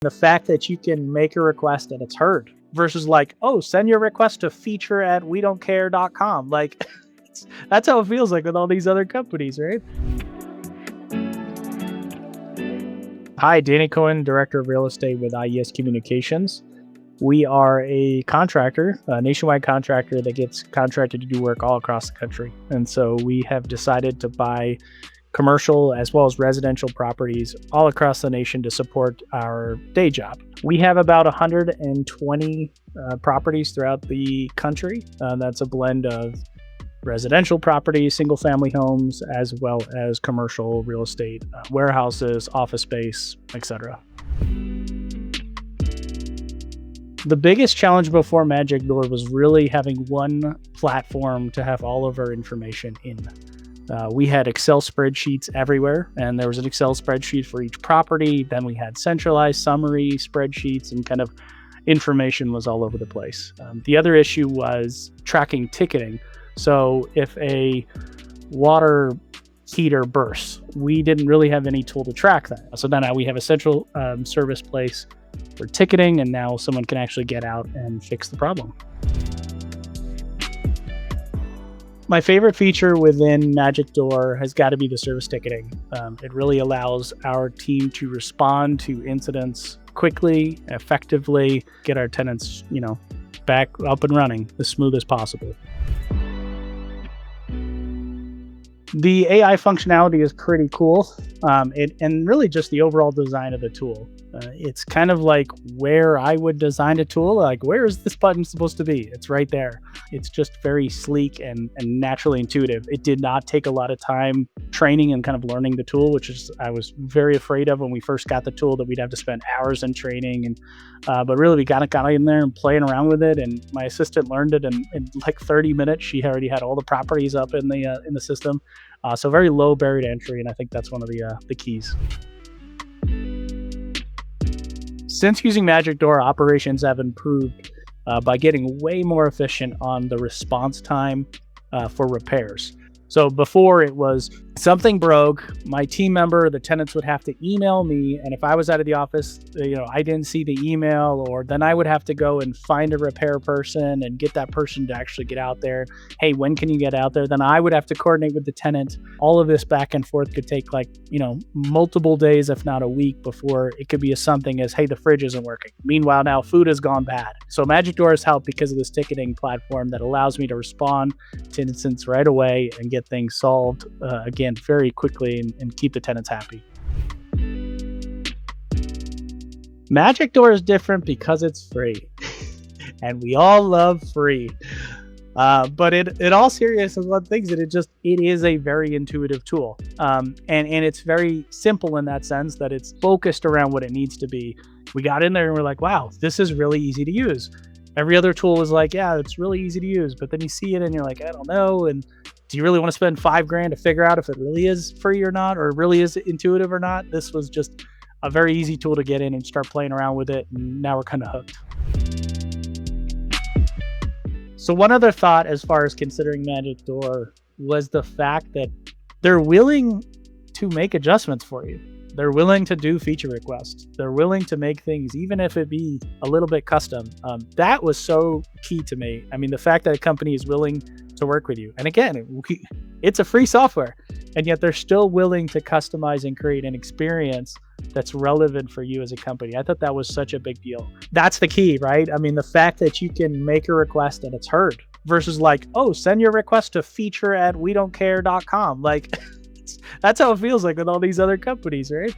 The fact that you can make a request and it's heard versus like, oh, send your request to feature@wedon'tcare.com. Like, that's how it feels like with all these other companies, right? Hi, Danny Cohen, Director of Real Estate with IES Communications. We are a contractor, a nationwide contractor that gets contracted to do work all across the country. And so we have decided to buy commercial as well as residential properties all across the nation to support our day job. We have about 120 properties throughout the country. That's a blend of residential properties, single family homes, as well as commercial real estate, warehouses, office space, etc. The biggest challenge before MagicDoor was really having one platform to have all of our information in. We had Excel spreadsheets everywhere, and there was an Excel spreadsheet for each property. Then we had centralized summary spreadsheets, and kind of information was all over the place. The other issue was tracking ticketing. So if a water heater bursts, we didn't really have any tool to track that. So now we have a central service place for ticketing, and now someone can actually get out and fix the problem. My favorite feature within MagicDoor has got to be the service ticketing. It really allows our team to respond to incidents quickly, effectively, get our tenants, back up and running as smooth as possible. The AI functionality is pretty cool, and really just the overall design of the tool. It's kind of like where I would design a tool, like where is this button supposed to be? It's right there. It's just very sleek and naturally intuitive. It did not take a lot of time training and kind of learning the tool, which is I was very afraid of when we first got the tool, that we'd have to spend hours in training. But really we got in there and playing around with it, and my assistant learned it, and in like 30 minutes she already had all the properties up in the system. So very low barrier to entry, and I think that's one of the keys. Since using MagicDoor, operations have improved by getting way more efficient on the response time for repairs. So before it was something broke, my team member, the tenants would have to email me. And if I was out of the office, I didn't see the email, or then I would have to go and find a repair person and get that person to actually get out there. Hey, when can you get out there? Then I would have to coordinate with the tenant. All of this back and forth could take multiple days, if not a week, before it could be something as, hey, the fridge isn't working. Meanwhile, now food has gone bad. So MagicDoor has helped because of this ticketing platform that allows me to respond to incidents right away and get things solved, again, very quickly, and keep the tenants happy. MagicDoor is different because it's free, and we all love free. But in all seriousness, one thing is that it is a very intuitive tool, and it's very simple in that sense that it's focused around what it needs to be. We got in there and we're like, wow, this is really easy to use. Every other tool was like, yeah, it's really easy to use, but then you see it and you're like, I don't know. And do you really want to spend $5,000 to figure out if it really is free or not, or really is intuitive or not? This was just a very easy tool to get in and start playing around with it. And now we're kind of hooked. So one other thought as far as considering MagicDoor was the fact that they're willing to make adjustments for you. They're willing to do feature requests. They're willing to make things, even if it be a little bit custom. That was so key to me. I mean, the fact that a company is willing to work with you. And again, it's a free software, and yet they're still willing to customize and create an experience that's relevant for you as a company. I thought that was such a big deal. That's the key, right? I mean, the fact that you can make a request and it's heard versus like, oh, send your request to feature@wedon'tcare.com. Like, that's how it feels like with all these other companies, right?